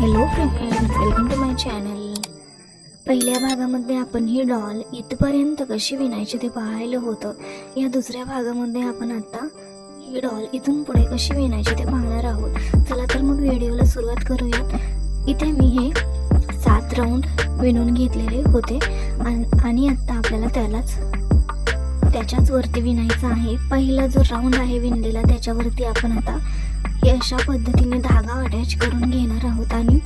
Hello friends, welcome to my channel. पहिल्या भागामध्ये आपण ही डॉल इथपर्यंत कशी विणायची ते पाहायला होतं। या दुसऱ्या भागामध्ये आपण आता ही डॉल इथून पुढे कशी विणायची ते पाहणार आहोत। चला तर मग व्हिडिओला सुरुवात करूयात। इथे मी हे 7 राऊंड विणून घेतलेले होते आणि आता आपल्याला त्याच्याच वरती विणायचा आहे। पहिला जो राऊंड आहे विणलेला त्याच्यावरती आपण आता हे अशा पद्धतीने धागा अटॅच करून घेणार आहोत आणि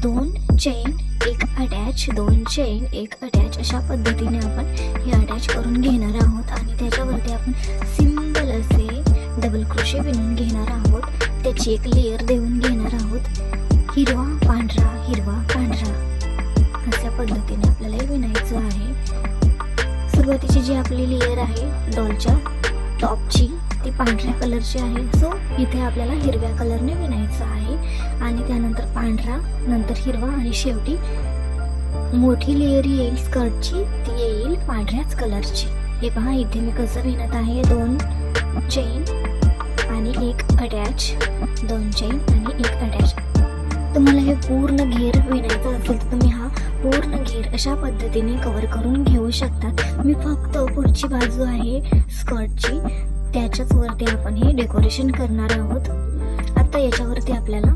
2 चेन 1 अटॅच 2 चेन 1 अटॅच अशा पद्धतीने आपण हे अटॅच करून घेणार आहोत आणि त्याच्यावरती आपण सिंपल असे डबल क्रोशे विणून घेणार आहोत। त्याची एक लेयर देऊन घेणार आहोत। हिरवा पांढरा हिरवा पांढरा अशा पद्धतीने आपल्याला हे विणायचं आहे। सुरुवातीची जी आपली लेयर आहे डॉलच्या टॉपची ती पांढऱ्या कलरची आहे, सो इथे आपल्याला हिरव्या कलरने विणायचं आहे आणि त्यानंतर पांढरा, नंतर हिरवा आणि शेवटी मोठी लेयर येईल स्कर्टची, ती येईल पांढऱ्याच कलरची। हे पहा इथे मी कसं विणत आहे। 2 चेन आणि 1 अटॅच 2 चेन आणि 1 अटॅच। तुम्हाला हे पूर्ण घेर विणायचं असेल तर तुम्ही हा पूर्ण घेर अशा पद्धतीने कव्हर करून घेऊ शकता। मी फक्त पुढची बाजू आहे स्कर्टची त्याच्याच वरती आपण हे डेकोरेशन करणार आहोत। आता याच्यावरती आपल्याला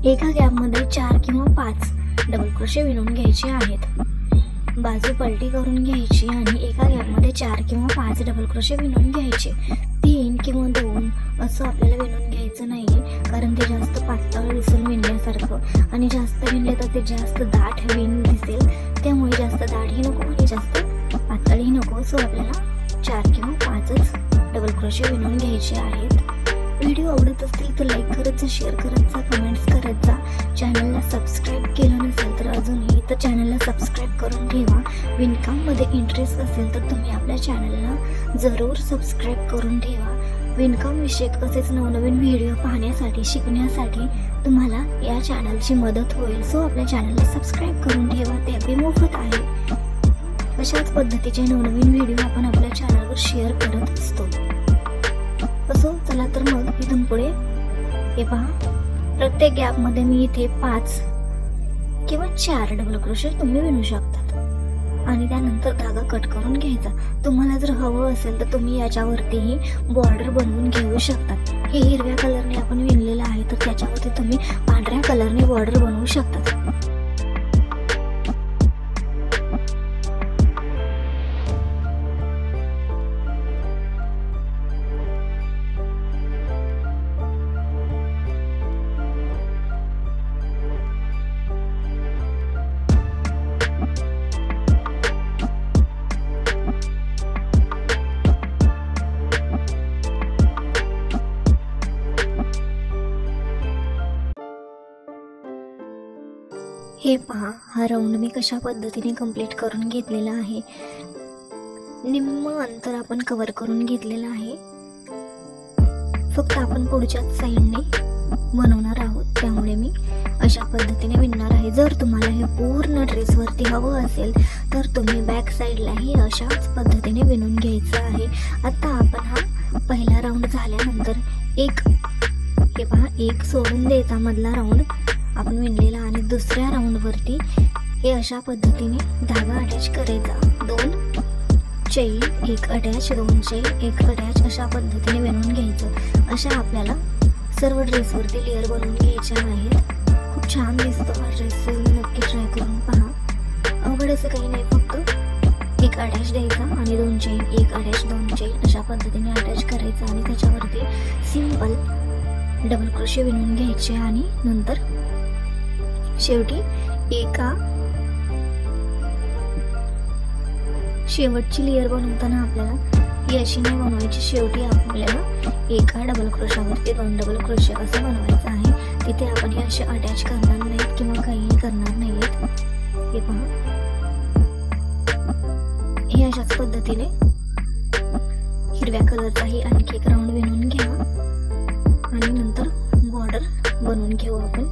एका गॅपमध्ये 4 किंवा 5 डबल क्रोशे विणून घ्यायचे आहेत। बाजू पलटी करून घ्यायची आणि एका गॅपमध्ये 4 किंवा 5 डबल क्रोशे विणून घ्यायचे। 3 किंवा 2 असं आपल्याला विणून घ्यायचं नाही, कारण ते जास्त पातळ दिसेल विणल्यासारखं आणि जास्त विणले तर ते जास्त दाट विण दिसेल, त्यामुळे जास्त दाटही नको आणि जास्त पातळही नको। सो आपल्याला 4 किंवा 5च डबल क्रोशे विणून घ्यायचे आहेत। व्हिडिओ आवडत असतील तर लाईक करत जा, शेअर करत जा, कमेंट्स करत जा। चॅनलला सबस्क्राईब केलं नसेल तर अजूनही तर चॅनलला सबस्क्राईब करून ठेवा। विणकाममध्ये इंटरेस्ट असेल तर तुम्ही आपल्या चॅनलला जरूर सबस्क्राईब करून ठेवा। विणकाम विषयक असेच नवनवीन व्हिडिओ पाहण्यासाठी शिकण्यासाठी तुम्हाला या चॅनलची मदत होईल, सो आपल्या चॅनलला सबस्क्राईब करून ठेवा, ते अगदी मोफत आहे। अशाच पद्धतीचे नवनवीन व्हिडिओ आपण आपल्या चॅनलवर शेअर करत असतो। असो चला तर मग इथून पुढे हे पहा, प्रत्येक गॅपमध्ये मी इथे 5 किंवा 4 डबल क्रोशे तुम्ही विणू शकतात आणि त्यानंतर धागा कट करून घ्यायचा। तुम्हाला जर हवं असेल तर तुम्ही याच्यावरतीही बॉर्डर बनवून घेऊ शकतात। हे हिरव्या कलरने आपण विणलेलं आहे तर त्याच्यावरती तुम्ही पांढऱ्या कलरने बॉर्डर बनवू शकतात। हे पहा, हा राऊंड मी कशा पद्धतीने कंप्लीट करून घेतलेला आहे। निम्म अंतर आपण कव्हर करून घेतलेलं आहे। फक्त आपण पुढच्याच साईडने बनवणार आहोत, त्यामुळे मी अशा पद्धतीने विणणार आहे। जर तुम्हाला हे पूर्ण ड्रेसवरती हवं असेल तर तुम्ही बॅक साईडलाही अशाच पद्धतीने विणून घ्यायचं आहे। आता आपण हा पहिला राऊंड झाल्यानंतर हे पहा, एक सोडून द्यायचा मधला राऊंड आपण विणलेला आणि दुसऱ्या राऊंडवरती हे अशा पद्धतीने धागा अटॅच करायचा। 2 चेन 1 अटॅच 2 चेन 1 अटॅच अशा पद्धतीने विणून घ्यायचं। अशा आपल्याला सर्व ड्रेसवरती लेअर बनवून घ्यायच्या आहेत। खूप छान दिसतो हा ड्रेस, नक्की ट्राय करून पहा। अवघड असं काही नाही, फक्त 1 अटॅच द्यायचा आणि 2 चेन 1 अटॅच 2 चेन अशा पद्धतीने अटॅच करायचा आणि त्याच्यावरती सिंपल डबल क्रोशे विणून घ्यायचे आणि नंतर शेवटी शेवटची लेयर बनवताना आपल्याला ही अशी नाही बनवायची। शेवटी आपल्याला एका डबल क्रोशावरती 2 डबल क्रोशे असं बनवायचं आहे। तिथे आपण हे असे अटॅच करणार नाहीत किंवा काही करणार नाहीत। हे पहा, हे अशाच पद्धतीने हिरव्या कलरचाही आणखी एक राऊंड विणून घ्या आणि नंतर बॉर्डर बनवून घेऊ आपण।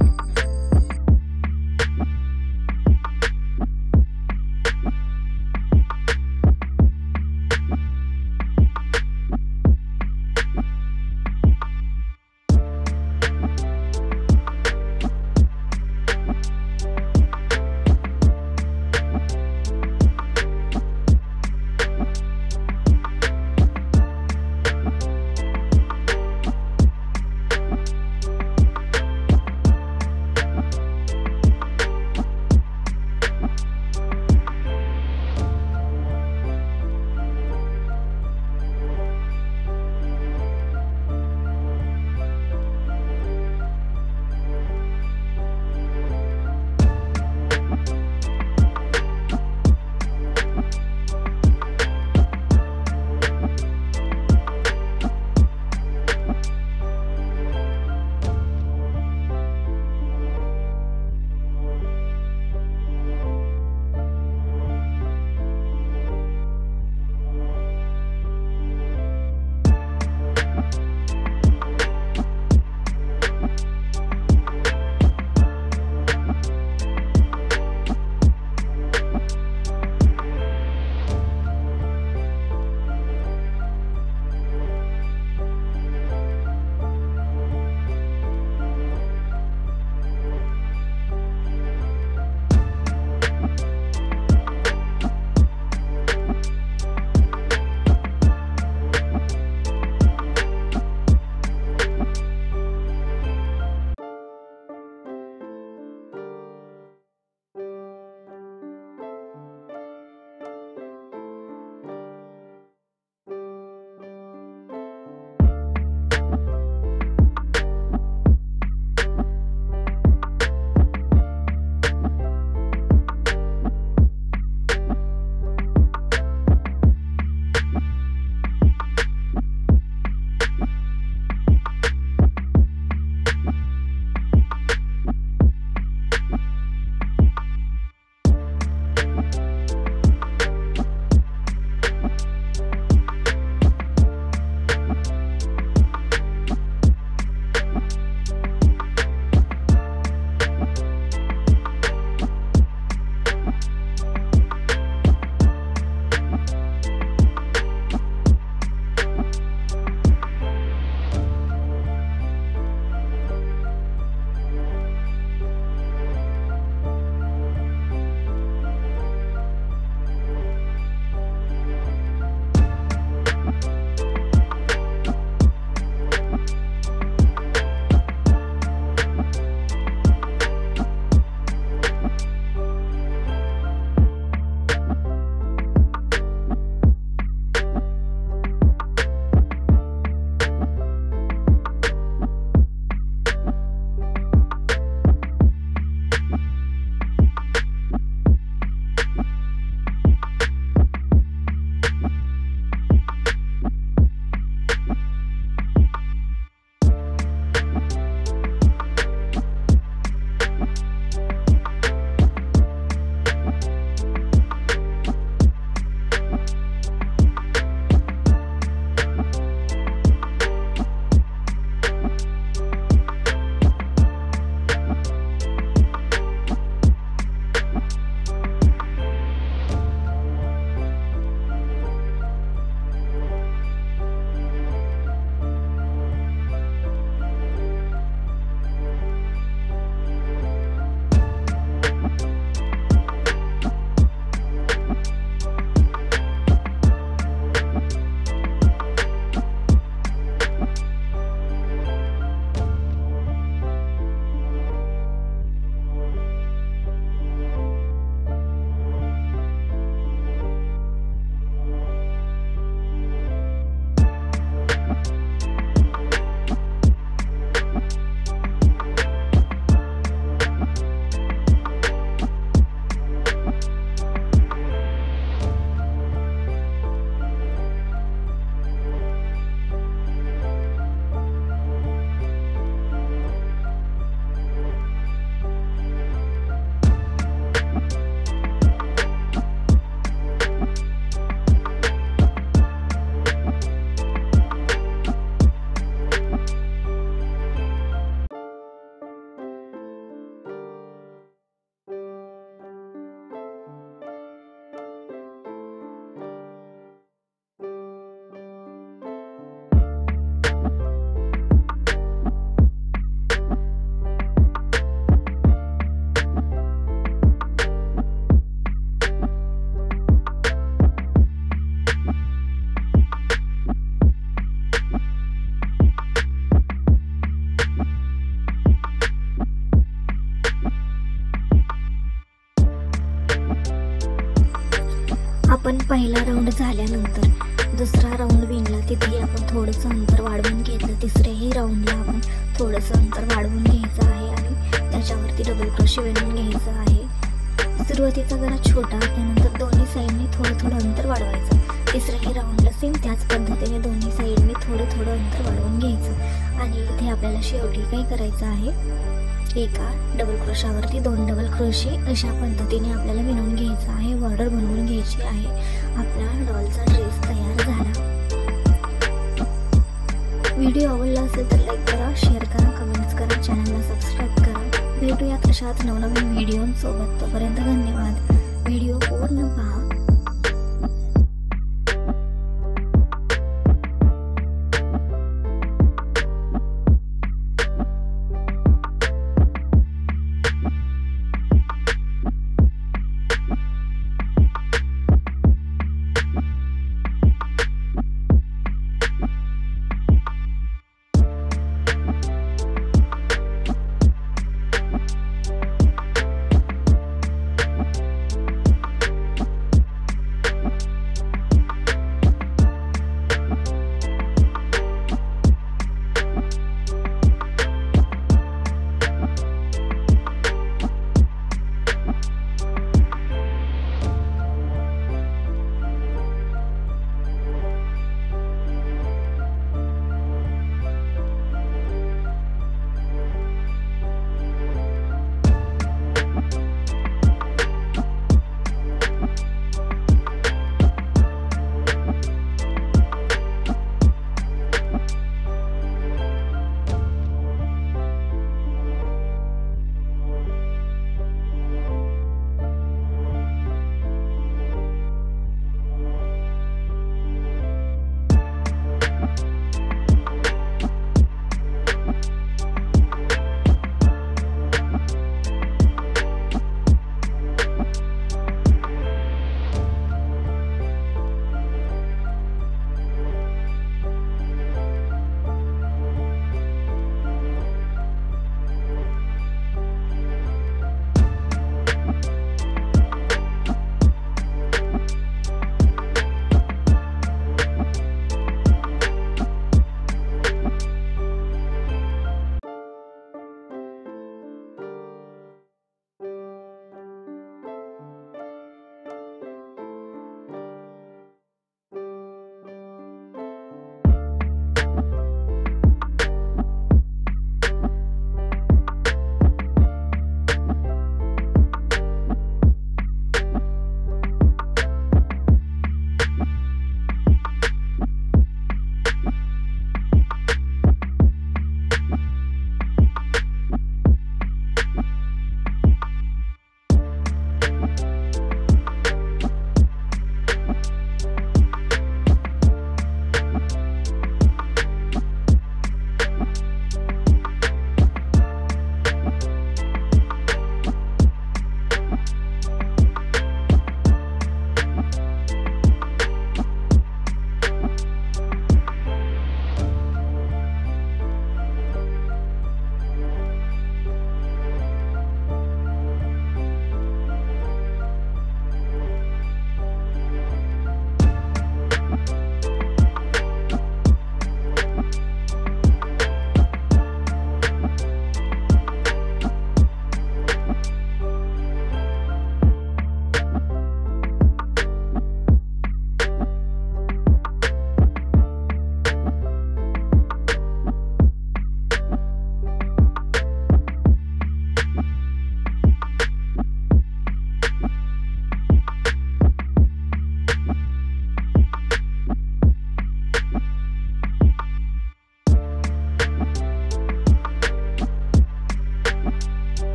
आपण पहिला राऊंड झाल्यानंतर दुसरा राऊंड विणला, तिथे आपण थोडंसं अंतर वाढवून घेतलं. तिसऱ्याही राऊंडला आपण थोडंसं अंतर वाढवून घ्यायचं आहे आणि त्याच्यावरती डबल क्रोशे विणून घ्यायचं आहे. सुरुवातीचा जरा छोटा, त्यानंतर दोन्ही साईडने थोडं अंतर वाढवायचं. तिसऱ्याही राऊंडला सेम त्याच पद्धतीने दोन्ही साईडने थोडं अंतर वाढवून घ्यायचं. आणि इथे आपल्याला शेवटी काय करायचं आहे, एका डबल क्रोशावरती 2 डबल क्रोशे अशा पद्धतीने आपल्याला विणून घ्यायचं आहे. बॉर्डर बनवून घ्यायची आहे. आपला डॉलचा ड्रेस तयार झाला. व्हिडिओ आवडला असेल तर लाईक करा, शेअर करा, कमेंट्स करा, चॅनलला सबस्क्राईब करा. भेटूयात अशाच नवनवीन व्हिडिओसोबत. तोपर्यंत धन्यवाद. व्हिडिओ पूर्ण पहा.